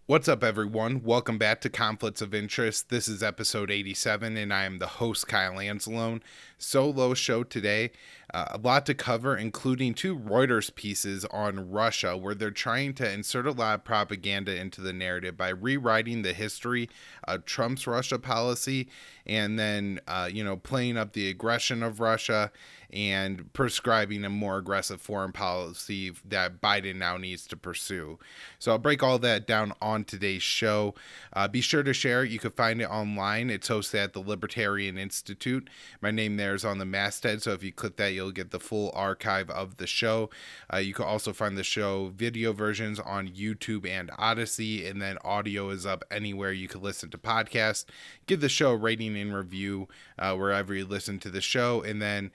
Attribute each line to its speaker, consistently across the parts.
Speaker 1: What's up, everyone? Welcome back to Conflicts of Interest. This is episode 87, and I am the host, Kyle Anzalone. Solo show today. A lot to cover, including two Reuters pieces on Russia, where they're trying to insert a lot of propaganda into the narrative by rewriting the history of Trump's Russia policy and then, playing up the aggression of Russia and prescribing a more aggressive foreign policy that Biden now needs to pursue. So I'll break all that down on today's show. Be sure to share it. You can find it online. It's hosted at the Libertarian Institute. My name there is on the masthead, so if you click that, you'll get the full archive of the show. You can also find the show video versions on YouTube and Odysee, and then audio is up anywhere you can listen to podcasts. Give the show a rating and review wherever you listen to the show, and then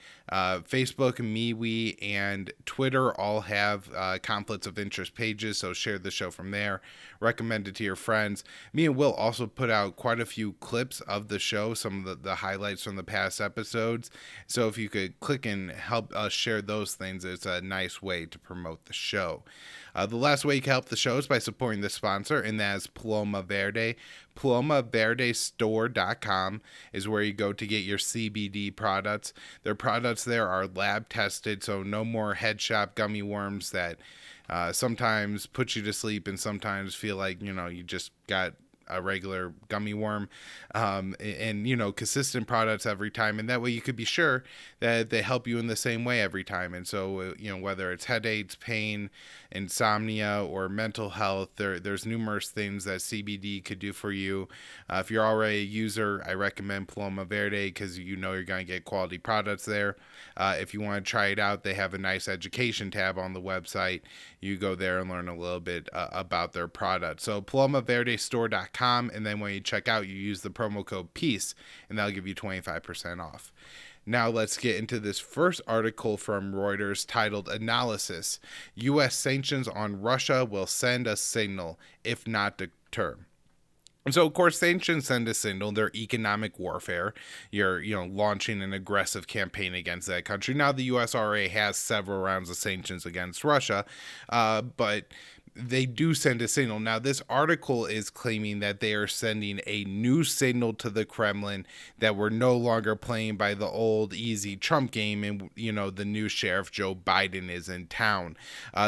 Speaker 1: Facebook, MeWe, and Twitter all have conflicts of interest pages, so share the show from there. Recommend it to your friends. Me and Will also put out quite a few clips of the show, some of the highlights from the past episodes. So if you could click and help us share those things, it's a nice way to promote the show. The last way you can help the show is by supporting the sponsor, and that is Paloma Verde. PalomaVerdeStore.com is where you go to get your CBD products. Their products there are lab tested, so no more head shop gummy worms that sometimes put you to sleep and sometimes feel like, you just got a regular gummy worm, and consistent products every time, and that way you could be sure that they help you in the same way every time. And so whether it's headaches, pain, insomnia, or mental health, there's numerous things that CBD could do for you. If you're already a user, I recommend Paloma Verde because you're going to get quality products there. If you want to try it out, they have a nice education tab on the website. You go there and learn a little bit about their product. So PalomaVerdeStore.com, and then when you check out, you use the promo code PEACE, and that'll give you 25% off. Now let's get into this first article from Reuters titled "Analysis: U.S. Sanctions on Russia Will Send a Signal, If Not Deter." And so, of course, sanctions send a signal. They're economic warfare. You're, launching an aggressive campaign against that country. Now, the U.S. already has several rounds of sanctions against Russia, but they do send a signal. Now, this article is claiming that they are sending a new signal to the Kremlin that we're no longer playing by the old easy Trump game, and the new sheriff Joe Biden is in town.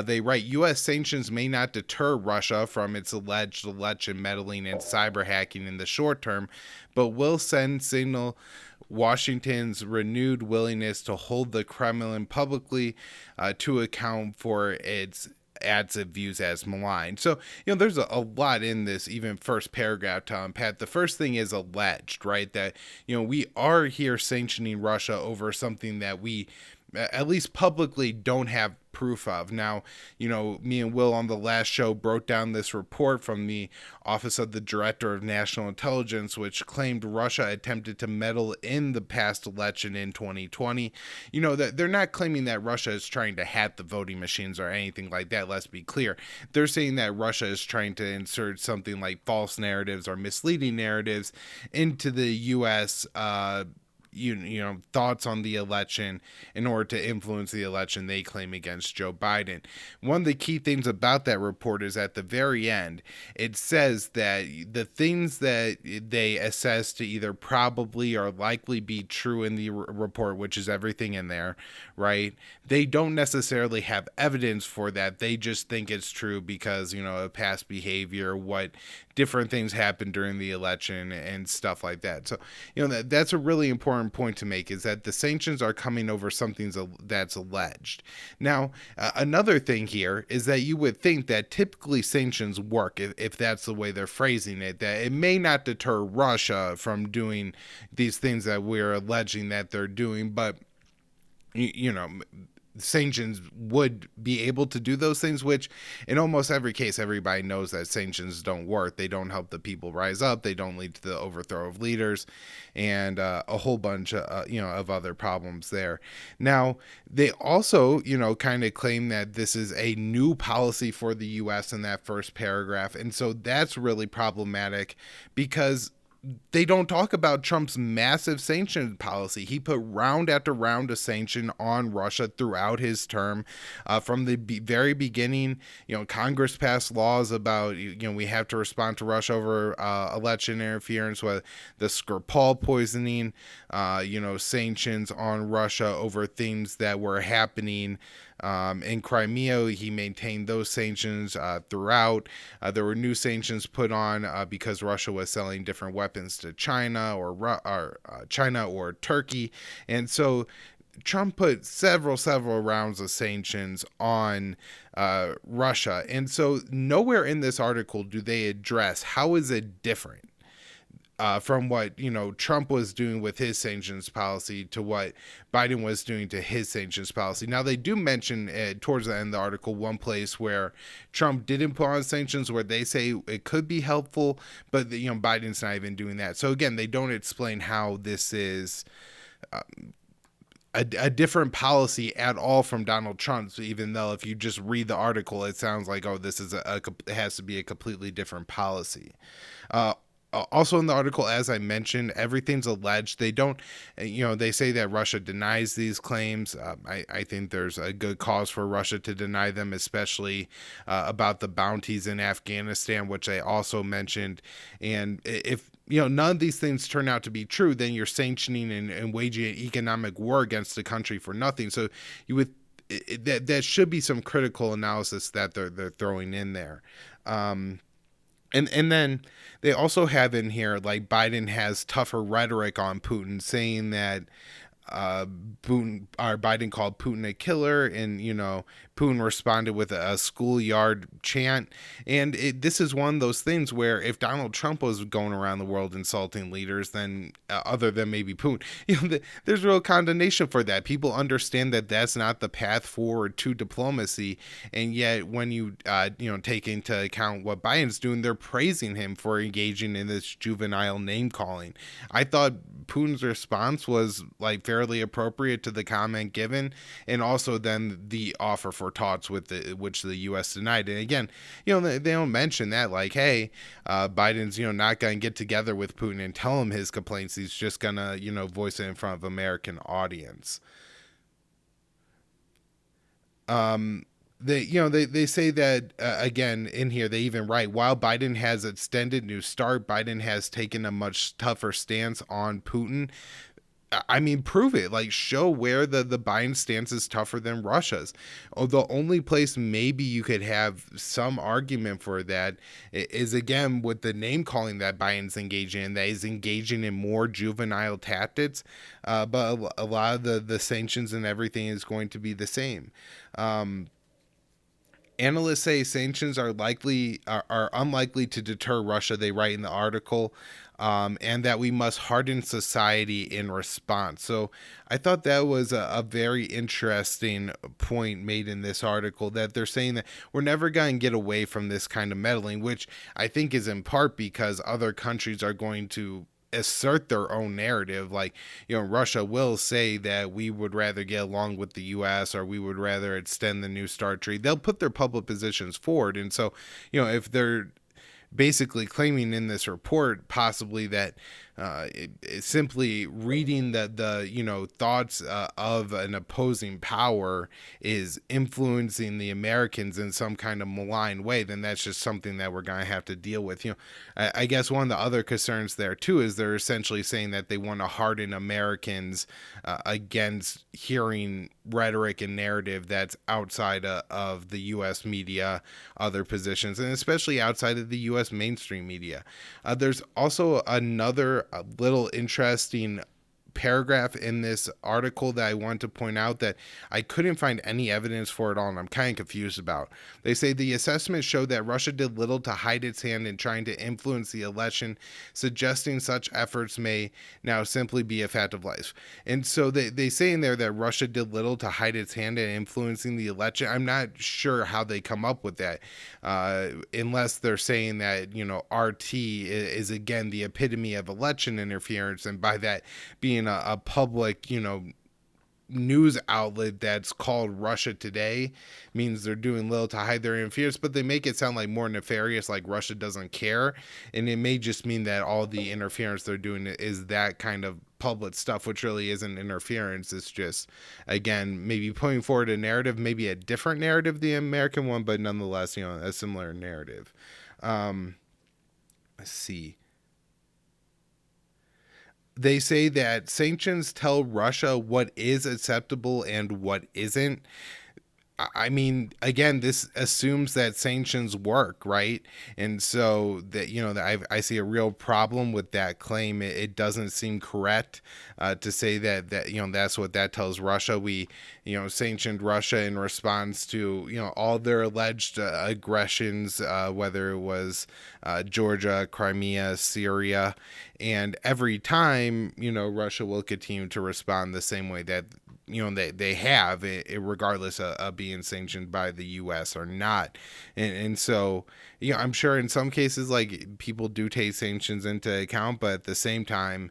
Speaker 1: They write, U.S. sanctions may not deter Russia from its alleged election meddling and cyber hacking in the short term, but will send signal Washington's renewed willingness to hold the Kremlin publicly to account for its ads it views as malign. So, there's a lot in this, even first paragraph to unpack. The first thing is alleged, right? That, we are here sanctioning Russia over something that we, at least publicly, don't have proof of. Now, me and Will on the last show broke down this report from the Office of the Director of National Intelligence, which claimed Russia attempted to meddle in the past election in 2020. That they're not claiming that Russia is trying to hack the voting machines or anything like that. Let's be clear. They're saying that Russia is trying to insert something like false narratives or misleading narratives into the U.S. Thoughts on the election in order to influence the election they claim against Joe Biden. One of the key things about that report is at the very end, it says that the things that they assess to either probably or likely be true in the report, which is everything in there, right? They don't necessarily have evidence for that. They just think it's true because, of past behavior, what different things happened during the election and stuff like that. So, that's a really important point to make, is that the sanctions are coming over something that's alleged. Now, another thing here is that you would think that typically sanctions work, if that's the way they're phrasing it, that it may not deter Russia from doing these things that we're alleging that they're doing, but sanctions would be able to do those things, which in almost every case, everybody knows that sanctions don't work. They don't help the people rise up. They don't lead to the overthrow of leaders and a whole bunch of other problems there. Now, they also, kind of claim that this is a new policy for the U.S. in that first paragraph. And so that's really problematic because they don't talk about Trump's massive sanction policy. He put round after round of sanction on Russia throughout his term. From the very beginning, Congress passed laws about, we have to respond to Russia over election interference, with the Skripal poisoning, sanctions on Russia over things that were happening in Crimea. He maintained those sanctions throughout. There were new sanctions put on because Russia was selling different weapons to China or Turkey, and so Trump put several rounds of sanctions on Russia. And so nowhere in this article do they address how is it different from what Trump was doing with his sanctions policy to what Biden was doing to his sanctions policy. Now, they do mention towards the end of the article one place where Trump didn't put on sanctions, where they say it could be helpful, but Biden's not even doing that. So again, they don't explain how this is a different policy at all from Donald Trump's, even though if you just read the article, it sounds like, oh, this is it has to be a completely different policy. Also in the article, as I mentioned, everything's alleged. They don't, they say that Russia denies these claims. I think there's a good cause for Russia to deny them, especially about the bounties in Afghanistan, which they also mentioned. And if none of these things turn out to be true, then you're sanctioning and waging an economic war against the country for nothing. So you would that should be some critical analysis that they're throwing in there. And then they also have in here, like, Biden has tougher rhetoric on Putin, saying that Biden called Putin a killer, and Putin responded with a schoolyard chant. And this is one of those things where if Donald Trump was going around the world insulting leaders, then other than maybe Putin, there's real condemnation for that. People understand that that's not the path forward to diplomacy, and yet when you take into account what Biden's doing, they're praising him for engaging in this juvenile name calling. I thought Putin's response was like fairly appropriate to the comment given, and also then the offer for talks with which the U.S. denied. And again, they don't mention that, like, hey, Biden's not gonna get together with Putin and tell him his complaints. He's just gonna voice it in front of American audience. They say that again in here. They even write, while Biden has extended New START, Biden has taken a much tougher stance on Putin. I mean, prove it. Like, show where the Biden stance is tougher than Russia's. Oh, the only place maybe you could have some argument for that is, again, with the name calling that Biden's engaging in, that he's engaging in more juvenile tactics. But a lot of the sanctions and everything is going to be the same. Analysts say sanctions are unlikely to deter Russia, they write in the article, and that we must harden society in response. So I thought that was a very interesting point made in this article, that they're saying that we're never going to get away from this kind of meddling, which I think is in part because other countries are going to assert their own narrative. Like, Russia will say that we would rather get along with the US, or we would rather extend the New START treaty. They'll put their public positions forward. And so, if they're basically claiming in this report possibly that simply reading the thoughts of an opposing power is influencing the Americans in some kind of malign way, then that's just something that we're going to have to deal with. I guess one of the other concerns there too is they're essentially saying that they want to harden Americans against hearing rhetoric and narrative that's outside of the U.S. media, other positions, and especially outside of the U.S. mainstream media. There's also another little interesting paragraph in this article that I want to point out that I couldn't find any evidence for at all, and I'm kind of confused about. They say the assessment showed that Russia did little to hide its hand in trying to influence the election, suggesting such efforts may now simply be a fact of life. And so they say in there that Russia did little to hide its hand in influencing the election. I'm not sure how they come up with that, unless they're saying that RT is again the epitome of election interference, and by that being a public news outlet that's called Russia Today means they're doing little to hide their interference, but they make it sound like more nefarious, like Russia doesn't care. And it may just mean that all the interference they're doing is that kind of public stuff, which really isn't interference. It's just, again, maybe putting forward a narrative, maybe a different narrative, the American one, but nonetheless, a similar narrative. Let's see. They say that sanctions tell Russia what is acceptable and what isn't. I mean, again, this assumes that sanctions work, right? And so that I see a real problem with that claim. It doesn't seem correct to say that that's what that tells Russia. We sanctioned Russia in response to all their alleged aggressions, whether it was Georgia, Crimea, Syria, and every time Russia will continue to respond the same way that they have it, regardless of being sanctioned by the U.S. or not. And so I'm sure in some cases like people do take sanctions into account, but at the same time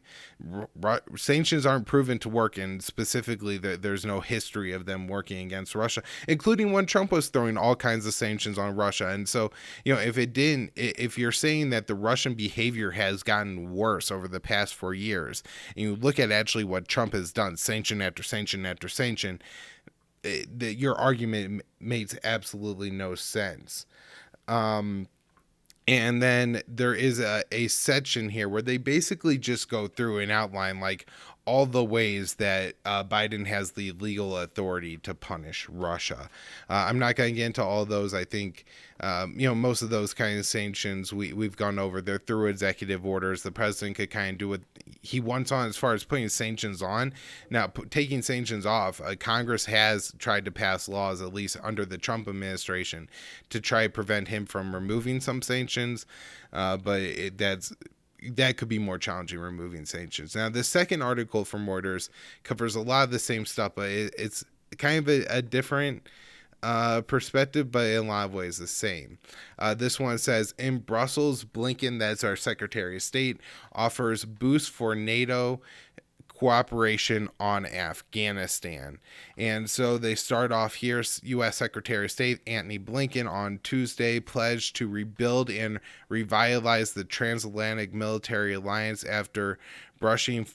Speaker 1: sanctions aren't proven to work, and specifically there's no history of them working against Russia, including when Trump was throwing all kinds of sanctions on Russia. And so if you're saying that the Russian behavior has gotten worse over the past 4 years, and you look at actually what Trump has done, sanction after sanction after sanction, your argument makes absolutely no sense. And then there is a section here where they basically just go through and outline like all the ways that Biden has the legal authority to punish Russia. I'm not going to get into all those. I think, most of those kind of sanctions we've gone over. They're through executive orders. The president could kind of do what he wants on as far as putting sanctions on. Now, taking sanctions off, Congress has tried to pass laws, at least under the Trump administration, to try to prevent him from removing some sanctions. But that could be more challenging, removing sanctions. Now, the second article from Reuters covers a lot of the same stuff, but it's kind of a different perspective, but in a lot of ways the same. This one says, in Brussels, Blinken, that's our Secretary of State, offers boost for NATO cooperation on Afghanistan. And so they start off here. U.S. Secretary of State Antony Blinken on Tuesday pledged to rebuild and revitalize the transatlantic military alliance after bristling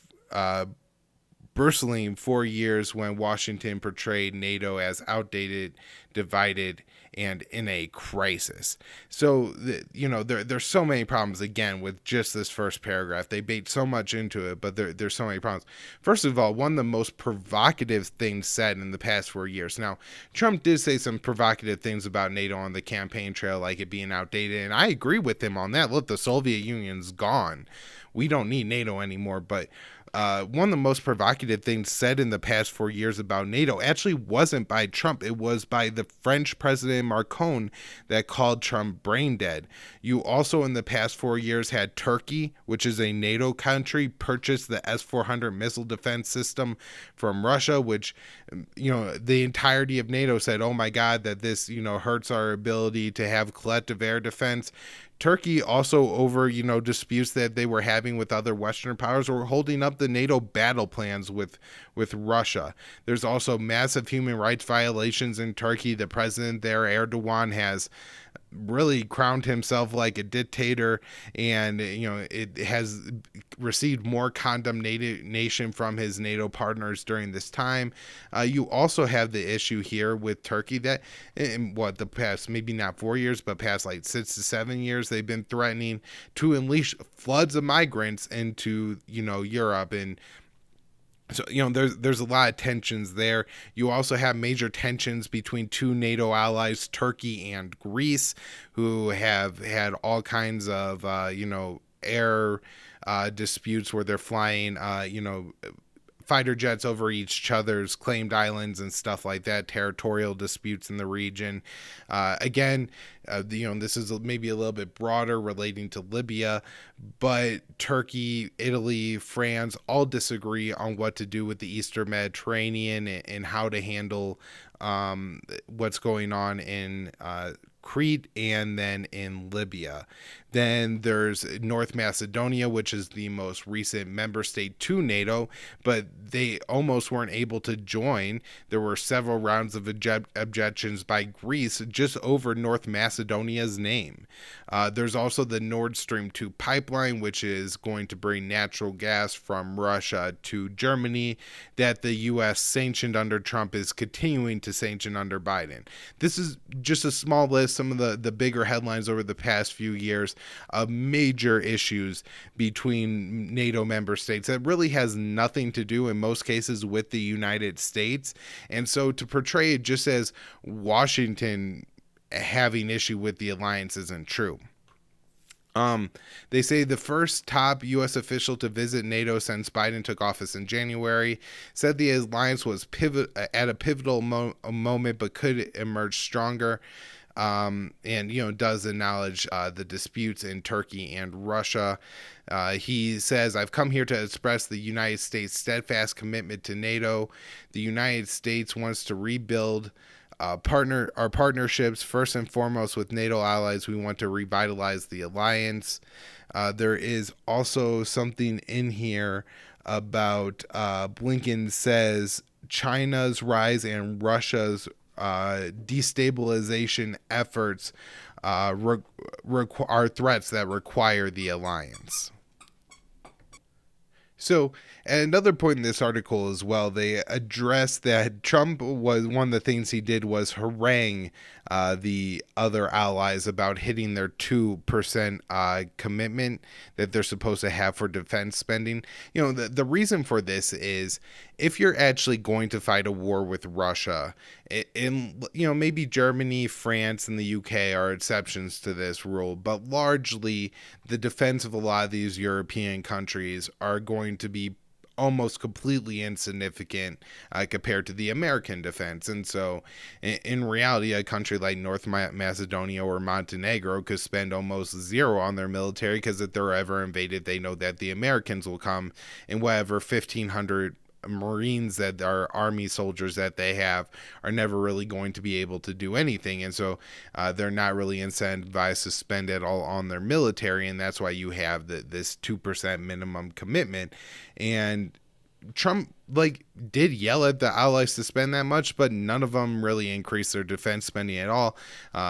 Speaker 1: 4 years when Washington portrayed NATO as outdated, divided, and in a crisis. So, there's so many problems, again, with just this first paragraph. They bait so much into it, but there's so many problems. First of all, one of the most provocative things said in the past 4 years. Now, Trump did say some provocative things about NATO on the campaign trail, like it being outdated, and I agree with him on that. Look, the Soviet Union's gone. We don't need NATO anymore, but one of the most provocative things said in the past 4 years about NATO actually wasn't by Trump. It was by the French President Macron that called Trump brain dead. You also in the past 4 years had Turkey, which is a NATO country, purchase the S-400 missile defense system from Russia, which, the entirety of NATO said, oh my God, that this, hurts our ability to have collective air defense. Turkey also, over disputes that they were having with other Western powers, were holding up the NATO battle plans with Russia. There's also massive human rights violations in Turkey. The president there, Erdogan, has really crowned himself like a dictator, and it has received more condemnation from his NATO partners during this time. You also have the issue here with Turkey that in the past, maybe not 4 years, but past like 6 to 7 years, they've been threatening to unleash floods of migrants into Europe. And so, there's a lot of tensions there. You also have major tensions between two NATO allies, Turkey and Greece, who have had all kinds of, air disputes where they're flying, fighter jets over each other's claimed islands and stuff like that, territorial disputes in the region. This is maybe a little bit broader relating to Libya, but Turkey, Italy, France all disagree on what to do with the Eastern Mediterranean and how to handle what's going on in Crete and then in Libya. Then there's North Macedonia, which is the most recent member state to NATO, but they almost weren't able to join. There were several rounds of objections by Greece just over North Macedonia's name. There's also the Nord Stream 2 pipeline, which is going to bring natural gas from Russia to Germany, that the U.S. sanctioned under Trump is continuing to sanction under Biden. This is just a small list, some of the bigger headlines over the past few years of major issues between NATO member states that really has nothing to do in most cases with the United States. And so to portray it just as Washington having issue with the alliance isn't true. They say the first top U.S. official to visit NATO since Biden took office in January said the alliance was at a pivotal moment, but could emerge stronger. And, does acknowledge the disputes in Turkey and Russia. He says, I've come here to express the United States' steadfast commitment to NATO. The United States wants to rebuild our partnerships, first and foremost with NATO allies. We want to revitalize the alliance. There is also something in here about Blinken says China's rise and Russia's destabilization efforts are threats that require the alliance. So at another point in this article as well, they address that Trump was one of the things he did was harangue the other allies about hitting their 2% commitment that they're supposed to have for defense spending. The reason for this is if you're actually going to fight a war with Russia, maybe Germany, France, and the UK are exceptions to this rule, but largely the defense of a lot of these European countries are going to be almost completely insignificant compared to the American defense. And so in reality, a country like North Macedonia or Montenegro could spend almost zero on their military because if they're ever invaded, they know that the Americans will come and whatever 1,500 Marines that are army soldiers that they have are never really going to be able to do anything. And so they're not really incentivized to spend it all on their military. And that's why you have this 2% minimum commitment. And Trump did yell at the allies to spend that much, but none of them really increased their defense spending at all.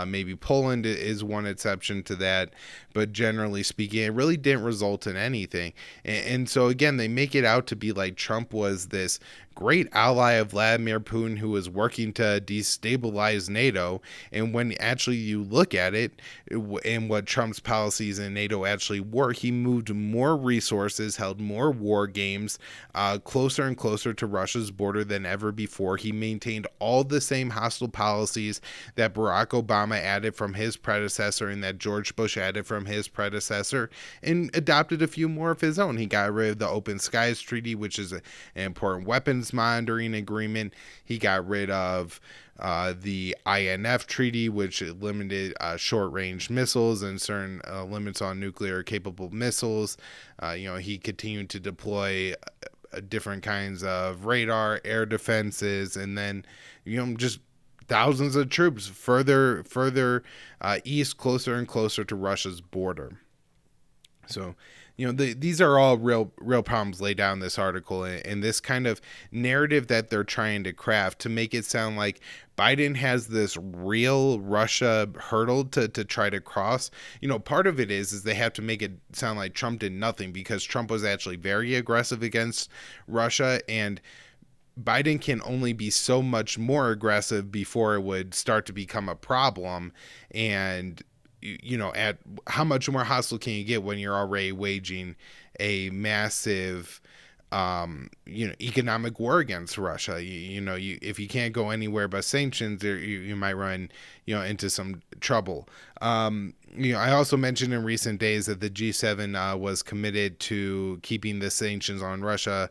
Speaker 1: Maybe Poland is one exception to that, but generally speaking, it really didn't result in anything. And so again, they make it out to be like Trump was this great ally of Vladimir Putin who was working to destabilize NATO. And when actually you look at it and what Trump's policies in NATO actually were, he moved more resources, held more war games closer and closer to Russia's border than ever before. He maintained all the same hostile policies that Barack Obama added from his predecessor and that George Bush added from his predecessor, and adopted a few more of his own. He got rid of the Open Skies Treaty, which is an important weapons monitoring agreement. He got rid of the INF Treaty, which limited short-range missiles and certain limits on nuclear-capable missiles. He continued to deploy different kinds of radar, air defenses, and then, just thousands of troops further east, closer and closer to Russia's border. So, these are all real problems laid down in this article, and this kind of narrative that they're trying to craft to make it sound like Biden has this real Russia hurdle to try to cross. Part of it is they have to make it sound like Trump did nothing, because Trump was actually very aggressive against Russia, and Biden can only be so much more aggressive before it would start to become a problem. And at how much more hostile can you get when you're already waging a massive economic war against Russia? If you can't go anywhere but sanctions, you might run into some trouble. I also mentioned in recent days that the G7 was committed to keeping the sanctions on Russia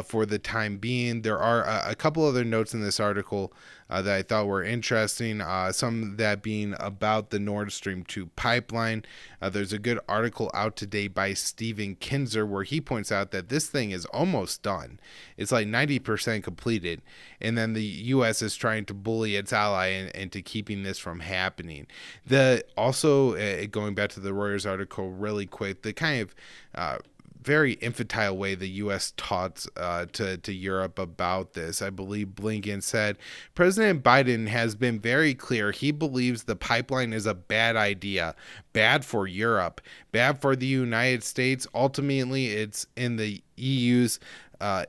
Speaker 1: for the time being. There are a couple other notes in this article that I thought were interesting, some that being about the Nord Stream 2 pipeline. There's a good article out today by Stephen Kinzer where he points out that this thing is almost done. It's like 90% completed, and then the U.S. is trying to bully its ally into keeping this from happening. Going back to the Reuters article really quick, the kind of very infantile way the U.S. talks to Europe about this. I believe Blinken said, President Biden has been very clear he believes the pipeline is a bad idea, bad for Europe, bad for the United States. Ultimately, it's in the EU's it's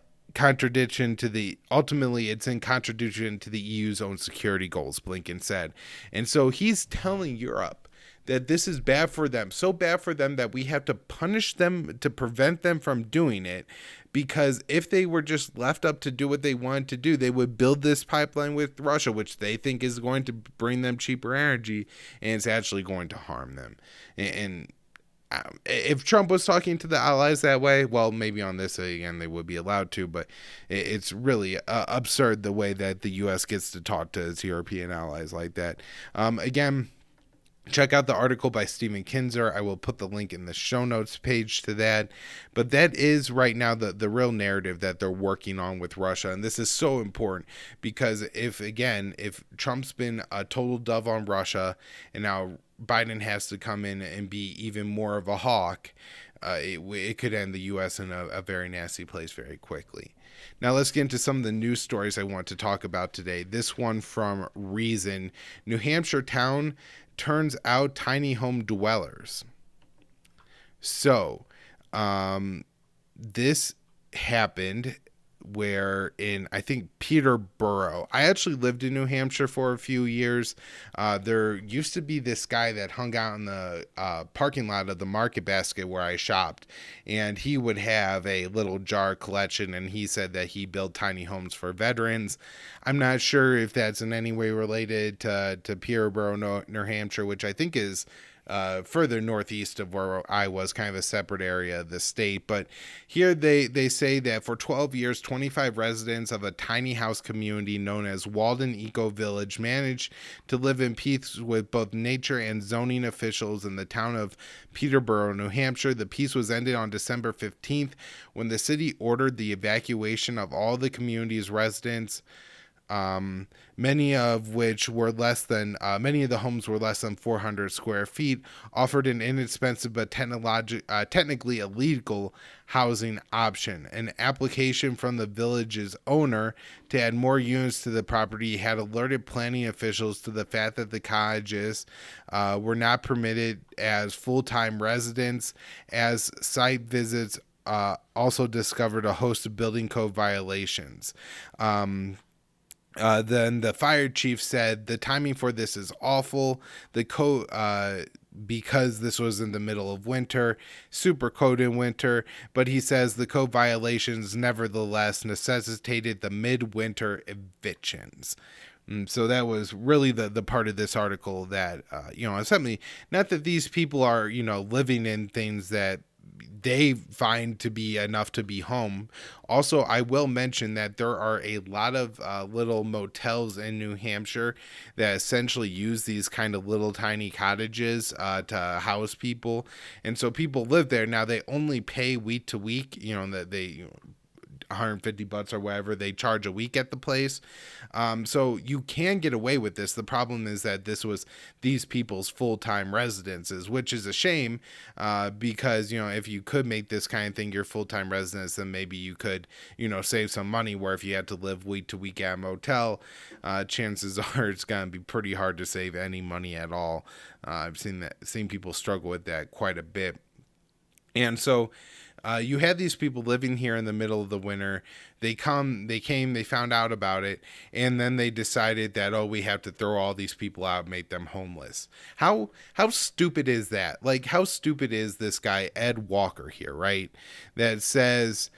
Speaker 1: in contradiction to the EU's own security goals, Blinken said. And so he's telling Europe that this is bad for them, so bad for them that we have to punish them to prevent them from doing it, because if they were just left up to do what they wanted to do, they would build this pipeline with Russia, which they think is going to bring them cheaper energy, and it's actually going to harm them. And if Trump was talking to the allies that way, well, maybe on this again they would be allowed to, but it's really absurd the way that the U.S. gets to talk to its European allies like that. Again, check out the article by Stephen Kinzer. I will put the link in the show notes page to that. But that is right now the real narrative that they're working on with Russia. And this is so important because if Trump's been a total dove on Russia and now Biden has to come in and be even more of a hawk, it could end the U.S. in a very nasty place very quickly. Now let's get into some of the news stories I want to talk about today. This one from Reason. New Hampshire town turns out tiny home dwellers. So, this happened where in, I think, Peterborough. I actually lived in New Hampshire for a few years. There used to be this guy that hung out in the parking lot of the Market Basket where I shopped, and he would have a little jar collection, and he said that he built tiny homes for veterans. I'm not sure if that's in any way related to Peterborough, New Hampshire, which I think is further northeast of where I was, kind of a separate area of the state. But here they say that for 12 years, 25 residents of a tiny house community known as Walden Eco Village managed to live in peace with both nature and zoning officials in the town of Peterborough, New Hampshire. The peace was ended on December 15th when the city ordered the evacuation of all the community's residents. Many of the homes were less than 400 square feet, offered an inexpensive but technically illegal housing option. An application from the village's owner to add more units to the property had alerted planning officials to the fact that the cottages were not permitted as full-time residents, as site visits also discovered a host of building code violations. Then the fire chief said the timing for this is awful. The code, because this was in the middle of winter, super cold in winter, but he says the code violations nevertheless necessitated the midwinter evictions. So that was really the part of this article that, something, not that these people are, living in things that they find to be enough to be home. Also, I will mention that there are a lot of little motels in New Hampshire that essentially use these kind of little tiny cottages to house people. And so people live there. Now, they only pay week to week, that they... $150 or whatever they charge a week at the place. So you can get away with this. The problem is that this was these people's full-time residences, which is a shame because, if you could make this kind of thing your full-time residence, then maybe you could, save some money, where if you had to live week to week at a motel, chances are it's going to be pretty hard to save any money at all. I've seen people struggle with that quite a bit. And so you had these people living here in the middle of the winter. They found out about it, and then they decided that, we have to throw all these people out and make them homeless. How stupid is that? Like, how stupid is this guy, Ed Walker here, right? That says,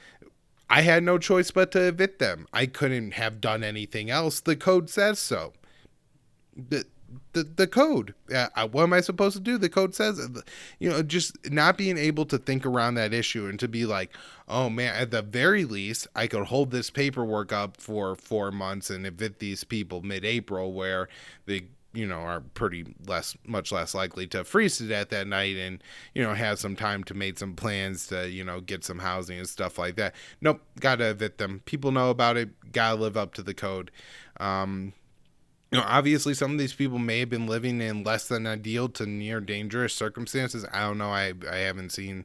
Speaker 1: I had no choice but to evict them. I couldn't have done anything else. The code says so. the code. What am I supposed to do? The code says, just not being able to think around that issue and to be like, oh man, at the very least, I could hold this paperwork up for 4 months and evict these people mid-April, where they are much less likely to freeze to death that night, and have some time to make some plans to get some housing and stuff like that. Nope, gotta evict them. People know about it, gotta live up to the code. Obviously some of these people may have been living in less than ideal to near dangerous circumstances. I don't know. I haven't seen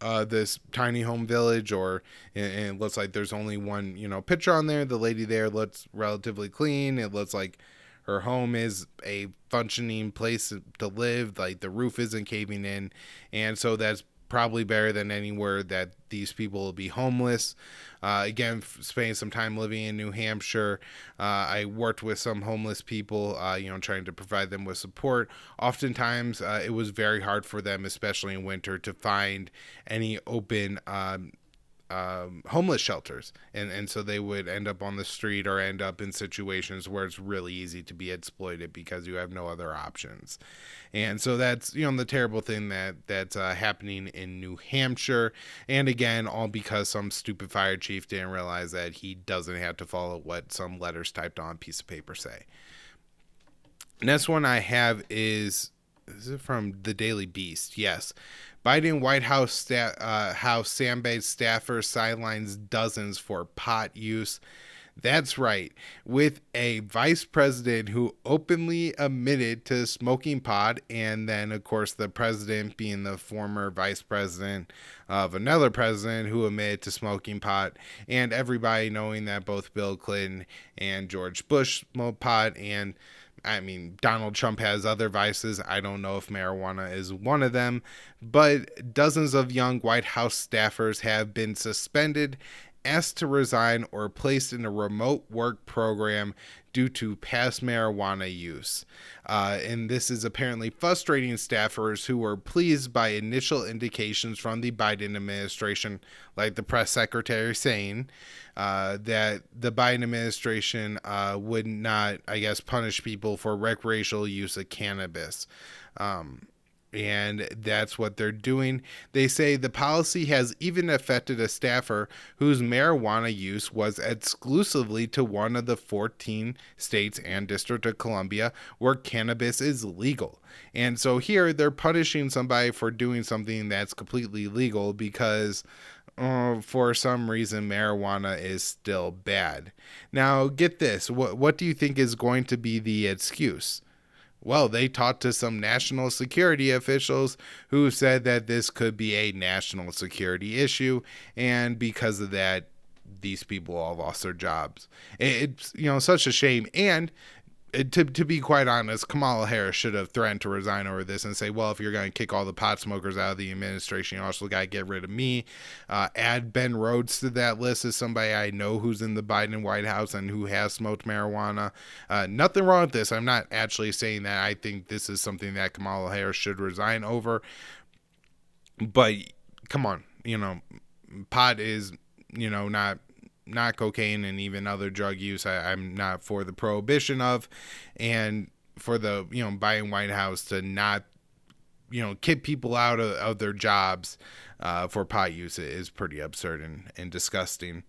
Speaker 1: this tiny home village, or it looks like there's only one picture on there. The lady there looks relatively clean. It looks like her home is a functioning place to live. Like the roof isn't caving in, and so that's probably better than anywhere that these people will be homeless. Again, spending some time living in New Hampshire, I worked with some homeless people, trying to provide them with support. Oftentimes, it was very hard for them, especially in winter, to find any open homeless shelters, and so they would end up on the street or end up in situations where it's really easy to be exploited because you have no other options. And so that's the terrible thing that's happening in New Hampshire, and again, all because some stupid fire chief didn't realize that he doesn't have to follow what some letters typed on a piece of paper say. Next one I have is it from the Daily Beast? Yes. Biden White House House sandbag staffer sidelines dozens for pot use. That's right. With a vice president who openly admitted to smoking pot, and then, of course, the president being the former vice president of another president who admitted to smoking pot, and everybody knowing that both Bill Clinton and George Bush smoked pot, and Donald Trump has other vices. I don't know if marijuana is one of them, but dozens of young White House staffers have been suspended, asked to resign, or placed in a remote work program due to past marijuana use. And this is apparently frustrating staffers who were pleased by initial indications from the Biden administration, like the press secretary saying, that the Biden administration would not, punish people for recreational use of cannabis. And that's what they're doing. They say the policy has even affected a staffer whose marijuana use was exclusively to one of the 14 states and District of Columbia where cannabis is legal. And so here they're punishing somebody for doing something that's completely legal because for some reason marijuana is still bad. Now get this. What do you think is going to be the excuse? Well, they talked to some national security officials who said that this could be a national security issue, and because of that, these people all lost their jobs. It's such a shame. And to be quite honest, Kamala Harris should have threatened to resign over this and say, well, if you're going to kick all the pot smokers out of the administration, you also got to get rid of me. Add Ben Rhodes to that list as somebody I know who's in the Biden White House and who has smoked marijuana. Nothing wrong with this. I'm not actually saying that. I think this is something that Kamala Harris should resign over. But come on, pot is, not cocaine and even other drug use. I'm not for the prohibition of, and for the Biden White House to not kick people out of their jobs for pot use is pretty absurd and disgusting.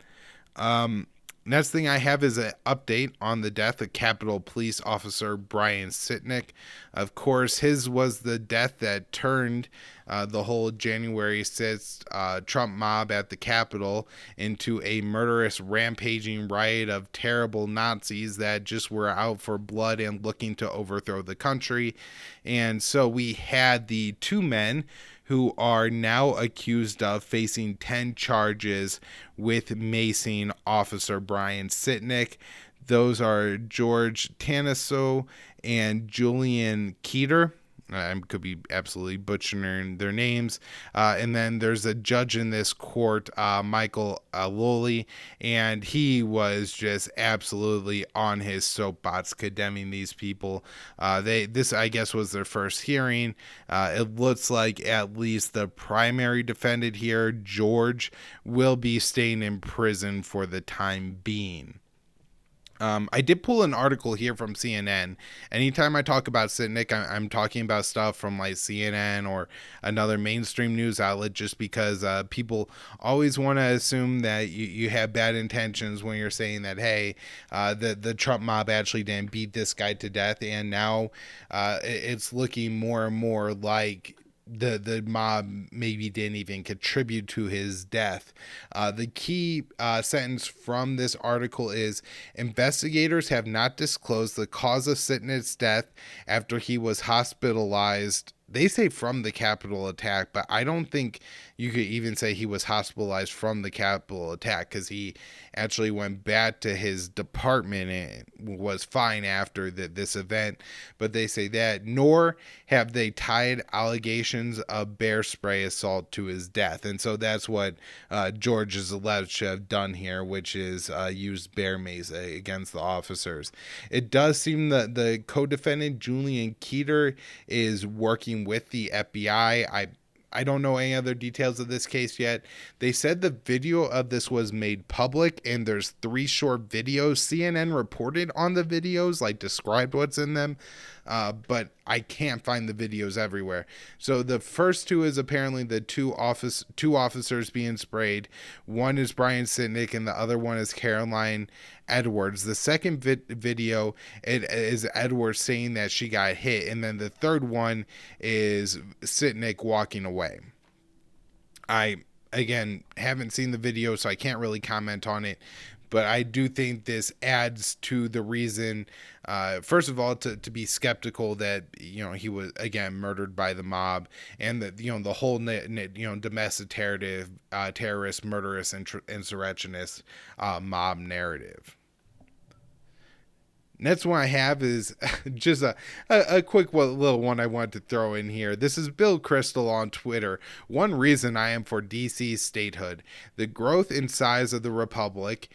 Speaker 1: Next thing I have is an update on the death of Capitol Police Officer Brian Sitnick. Of course, his was the death that turned the whole January 6th Trump mob at the Capitol into a murderous, rampaging riot of terrible Nazis that just were out for blood and looking to overthrow the country. And so we had the two men who are now accused of facing 10 charges with macing Officer Brian Sitnick. Those are George Tanaso and Julian Keeter. I could be absolutely butchering their names. And then there's a judge in this court, Michael Lowley, and he was just absolutely on his soapbox condemning these people. This, I guess, was their first hearing. It looks like at least the primary defendant here, George, will be staying in prison for the time being. I did pull an article here from CNN. Anytime I talk about Sitnik, I'm talking about stuff from like CNN or another mainstream news outlet, just because people always want to assume that you have bad intentions when you're saying that, hey, the Trump mob actually didn't beat this guy to death. And now it's looking more and more like the mob maybe didn't even contribute to his death. The key sentence from this article is: investigators have not disclosed the cause of Sitnik's death after he was hospitalized. They say from the Capitol attack, but I don't think you could even say he was hospitalized from the Capitol attack, because he actually went back to his department and was fine after this event. But they say that, nor have they tied allegations of bear spray assault to his death. And so that's what George is alleged to have done here, which is used bear mace against the officers. It does seem that the co-defendant, Julian Keeter, is working with the FBI. I don't know any other details of this case yet. They said the video of this was made public, and there's 3 short videos. CNN reported on the videos, like described what's in them, but I can't find the videos everywhere. So the first 2 is apparently the two officers being sprayed. One is Brian Sitnik, and the other one is Caroline Edwards. The second video, it is Edwards saying that she got hit, and then the third one is Sitnik walking away. I, again, haven't seen the video, so I can't really comment on it, but I do think this adds to the reason, first of all, to be skeptical that, he was, again, murdered by the mob, and that, the whole, domestic terrorist, murderous, insurrectionist mob narrative. Next one I have is just a quick little one I wanted to throw in here. This is Bill Kristol on Twitter. One reason I am for DC's statehood: the growth in size of the republic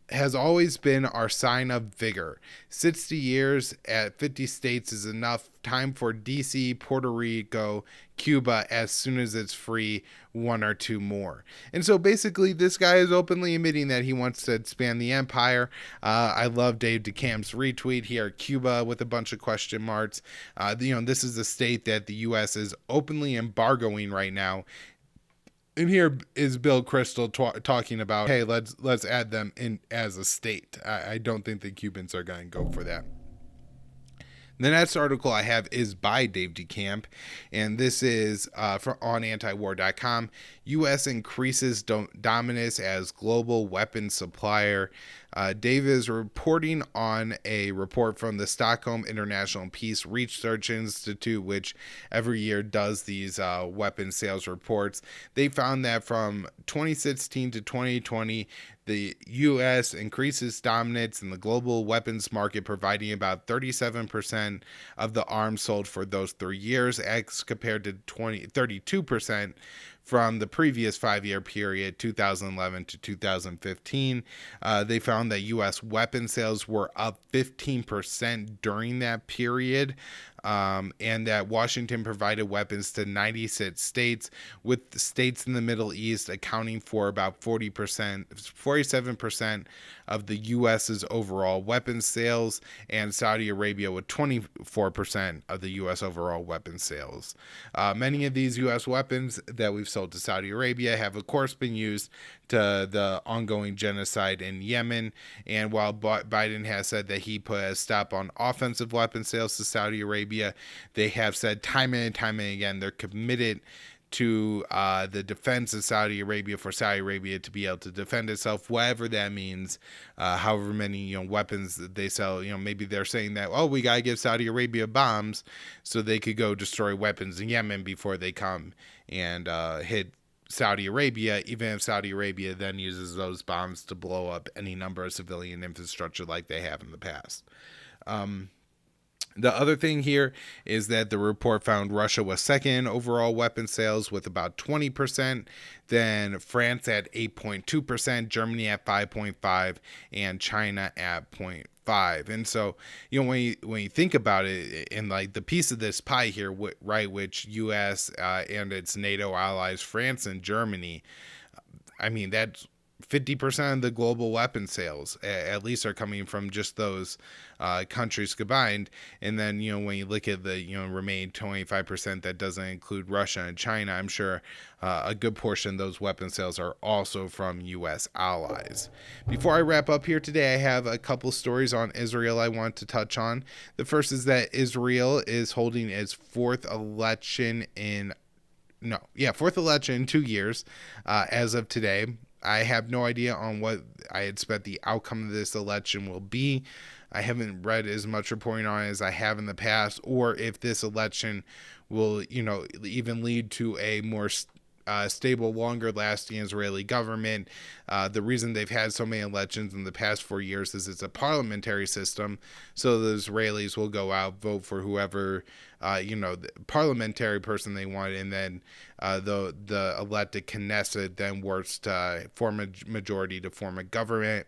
Speaker 1: has always been our sign of vigor. 60 years at 50 states is enough time for DC, Puerto Rico, Cuba, as soon as it's free, 1 or 2 more. And so basically this guy is openly admitting that he wants to expand the empire. I love Dave DeCamp's retweet here, Cuba with a bunch of question marks. This is a state that the U.S. is openly embargoing right now. And here is Bill Kristol talking about, hey, let's add them in as a state. I don't think the Cubans are going to go for that. The next article I have is by Dave DeCamp, and this is on antiwar.com. U.S. increases dominance as global weapons supplier. Dave is reporting on a report from the Stockholm International Peace Research Institute, which every year does these weapons sales reports. They found that from 2016 to 2020, the U.S. increases dominance in the global weapons market, providing about 37% of the arms sold for those 3 years, as compared to 32% from the previous 5-year period, 2011 to 2015. They found that U.S. weapon sales were up 15% during that period, and that Washington provided weapons to 96 states, with the states in the Middle East accounting for about 47% of the U.S.'s overall weapons sales, and Saudi Arabia with 24% of the U.S. overall weapons sales. Many of these U.S. weapons that we've sold to Saudi Arabia have, of course, been used to the ongoing genocide in Yemen. And while Biden has said that he put a stop on offensive weapon sales to Saudi Arabia, they have said time and time and again they're committed to the defense of Saudi Arabia, for Saudi Arabia to be able to defend itself, whatever that means. However many weapons that they sell, maybe they're saying that, oh, we gotta give Saudi Arabia bombs so they could go destroy weapons in Yemen before they come and hit Saudi Arabia, even if Saudi Arabia then uses those bombs to blow up any number of civilian infrastructure like they have in the past. The other thing here is that the report found Russia was second in overall weapon sales with about 20%, then France at 8.2%, Germany at 5.5%, and China at 0.5%. And so, when you think about it, in like the piece of this pie here, right, which U.S. And its NATO allies, France and Germany, I mean, that's 50% of the global weapon sales, at least, are coming from just those countries combined. And then, when you look at the, remaining 25% that doesn't include Russia and China, I'm sure a good portion of those weapon sales are also from U.S. allies. Before I wrap up here today, I have a couple stories on Israel I want to touch on. The first is that Israel is holding its fourth election in 2 years as of today. I have no idea on what I expect the outcome of this election will be. I haven't read as much reporting on it as I have in the past, or if this election will, even lead to a more stable, longer-lasting Israeli government. The reason they've had so many elections in the past 4 years is it's a parliamentary system, so the Israelis will go out, vote for whoever, the parliamentary person they want, and then the elected Knesset then works to form a majority to form a government.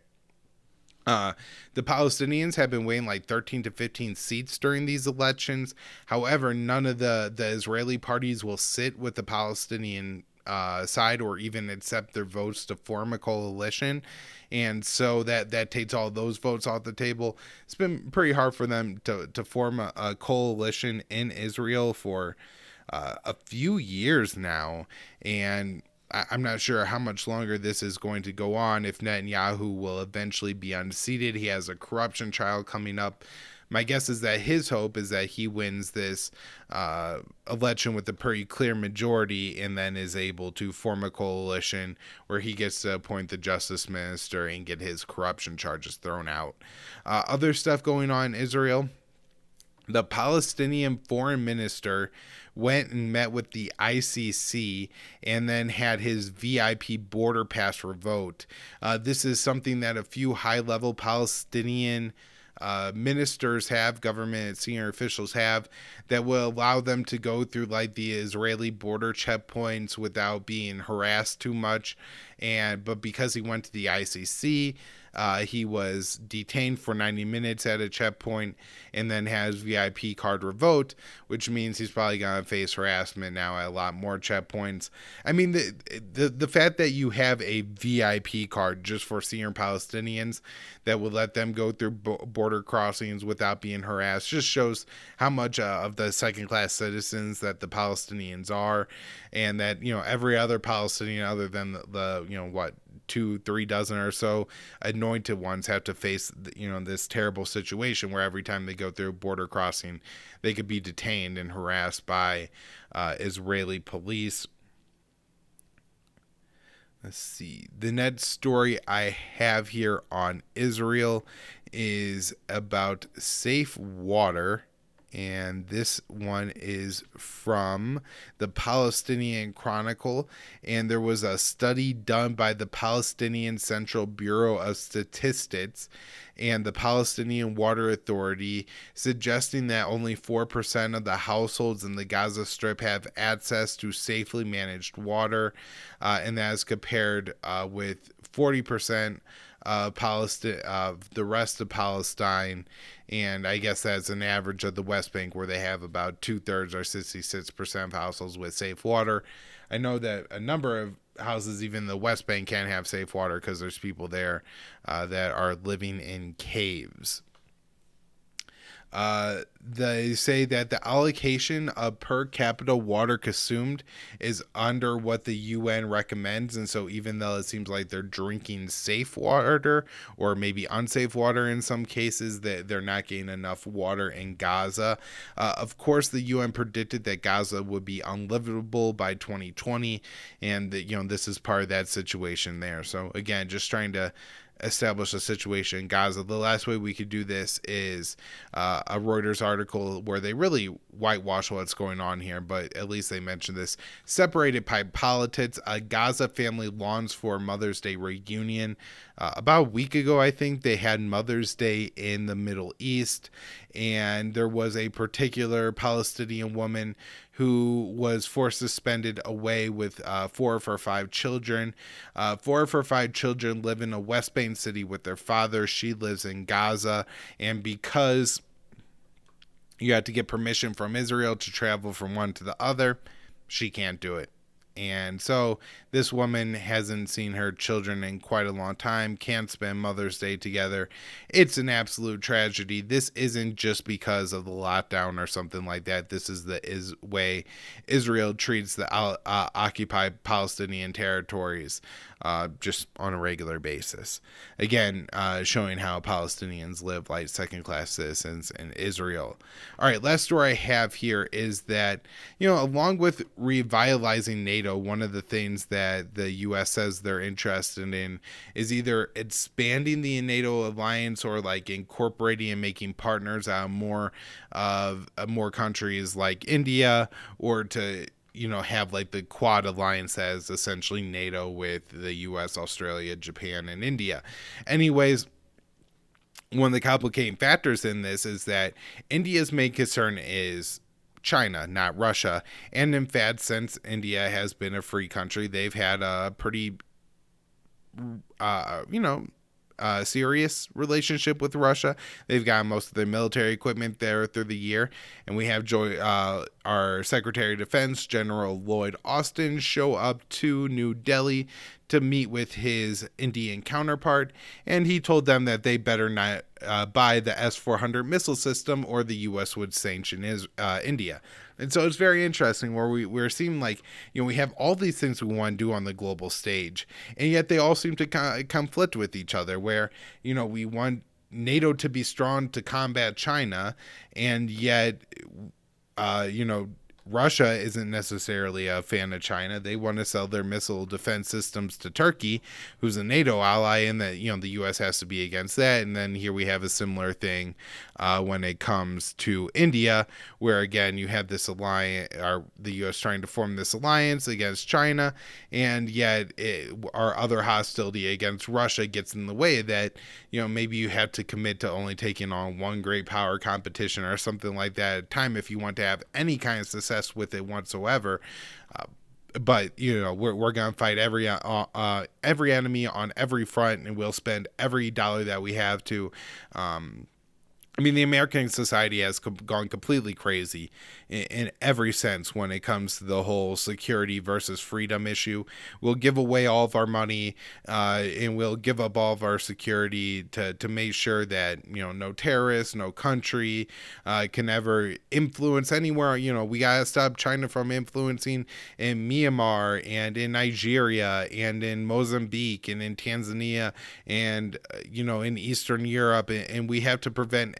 Speaker 1: The Palestinians have been weighing like 13 to 15 seats during these elections. However, none of the Israeli parties will sit with the Palestinian side or even accept their votes to form a coalition. And so that takes all those votes off the table. It's been pretty hard for them to form a coalition in Israel for a few years now. And I'm not sure how much longer this is going to go on, if Netanyahu will eventually be unseated. He has a corruption trial coming up. My guess is that his hope is that he wins this election with a pretty clear majority and then is able to form a coalition where he gets to appoint the justice minister and get his corruption charges thrown out. Other stuff going on in Israel. The Palestinian foreign minister went and met with the ICC and then had his VIP border pass revoked. This is something that a few high-level Palestinian ministers have, government senior officials have, that will allow them to go through like the Israeli border checkpoints without being harassed too much. But because he went to the ICC, he was detained for 90 minutes at a checkpoint and then has VIP card revoked, which means he's probably going to face harassment now at a lot more checkpoints. I mean, the fact that you have a VIP card just for senior Palestinians that will let them go through border crossings without being harassed just shows how much of the second-class citizens that the Palestinians are, and that, every other Palestinian other than the 2-3 dozen or so anointed ones have to face this terrible situation where every time they go through a border crossing they could be detained and harassed by Israeli police. Let's see, the next story I have here on Israel is about safe water. And this one is from the Palestinian Chronicle. And there was a study done by the Palestinian Central Bureau of Statistics and the Palestinian Water Authority, suggesting that only 4% of the households in the Gaza Strip have access to safely managed water. And that is compared with 40% of the rest of Palestine, and I guess that's an average of the West Bank, where they have about 2/3 or 66% of households with safe water. I know that a number of houses, even the West Bank, can't have safe water because there's people there that are living in caves. They say that the allocation of per capita water consumed is under what the UN recommends, and so even though it seems like they're drinking safe water or maybe unsafe water in some cases, that they're not getting enough water in Gaza. Of course, the UN predicted that Gaza would be unlivable by 2020, and this is part of that situation there. So again, just trying to establish a situation in Gaza. The last way we could do this is a Reuters article where they really whitewash what's going on here, but at least they mention this. Separated by politics, a Gaza family longs for Mother's Day reunion. About a week ago, I think, they had Mother's Day in the Middle East, and there was a particular Palestinian woman who was forced suspended away with 4 of her 5 children. 4 of her 5 children live in a West Bank city with their father. She lives in Gaza, and because you had to get permission from Israel to travel from one to the other, she can't do it. And so this woman hasn't seen her children in quite a long time, can't spend Mother's Day together. It's an absolute tragedy. This isn't just because of the lockdown or something like that. This is the way Israel treats the occupied Palestinian territories just on a regular basis. Again, showing how Palestinians live like second-class citizens in Israel. All right, last story I have here is that, along with revitalizing NATO, one of the things that the U.S. says they're interested in is either expanding the NATO alliance or like incorporating and making partners out of more countries like India, or to have like the Quad alliance as essentially NATO with the US, Australia, Japan, and India. Anyways, one of the complicating factors in this is that India's main concern is China, not Russia. And in fact, since India has been a free country, they've had a pretty, serious relationship with Russia. They've got most of their military equipment there through the year. And we have our Secretary of Defense, General Lloyd Austin, show up to New Delhi to meet with his Indian counterpart. And he told them that they better not buy the S-400 missile system or the U.S. would sanction India. And so it's very interesting where we're seeing like, we have all these things we want to do on the global stage, and yet they all seem to conflict with each other, where, we want NATO to be strong to combat China, and yet, Russia isn't necessarily a fan of China. They want to sell their missile defense systems to Turkey, who's a NATO ally, and that the U.S. has to be against that. And then here we have a similar thing when it comes to India, where again you have this alliance, or the U.S. trying to form this alliance against China, and yet our other hostility against Russia gets in the way that maybe you have to commit to only taking on one great power competition or something like that at a time if you want to have any kind of success with it whatsoever. But we're gonna fight every enemy on every front, and we'll spend every dollar that we have to. The American society has gone completely crazy in every sense when it comes to the whole security versus freedom issue. We'll give away all of our money and we'll give up all of our security to make sure that, no terrorists, no country can ever influence anywhere. We got to stop China from influencing in Myanmar and in Nigeria and in Mozambique and in Tanzania and, in Eastern Europe. And we have to prevent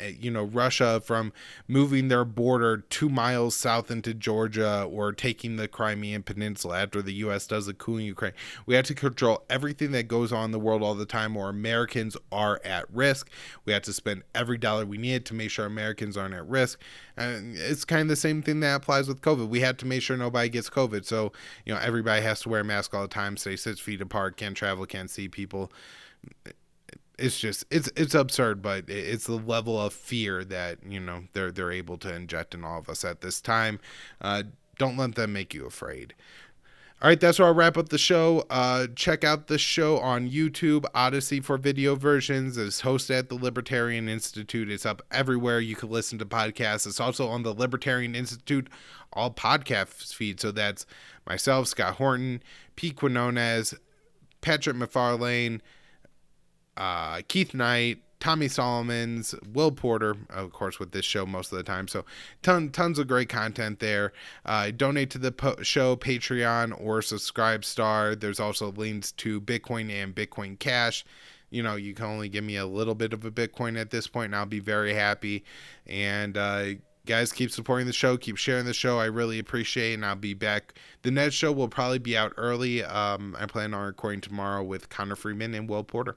Speaker 1: Russia from moving their border 2 miles south into Georgia or taking the Crimean Peninsula after the U.S. does a coup in Ukraine. We have to control everything that goes on in the world all the time, or Americans are at risk. We have to spend every dollar we need to make sure Americans aren't at risk. And it's kind of the same thing that applies with COVID. We have to make sure nobody gets COVID. So, everybody has to wear a mask all the time, stay 6 feet apart, can't travel, can't see people. It's just it's absurd, but it's the level of fear that they're able to inject in all of us at this time. Don't let them make you afraid. All right, that's where I'll wrap up the show. Check out the show on YouTube, Odysee for video versions. It's hosted at the Libertarian Institute. It's up everywhere you can listen to podcasts. It's also on the Libertarian Institute all podcast feeds. So that's myself, Scott Horton, Pete Quinones, Patrick McFarlane, Keith Knight, Tommy Solomons, Will Porter, of course, with this show most of the time. So tons of great content there. Donate to the show, Patreon or Subscribestar. There's also links to Bitcoin and Bitcoin Cash. You can only give me a little bit of a Bitcoin at this point, and I'll be very happy. And guys, keep supporting the show. Keep sharing the show. I really appreciate it, and I'll be back. The next show will probably be out early. I plan on recording tomorrow with Connor Freeman and Will Porter.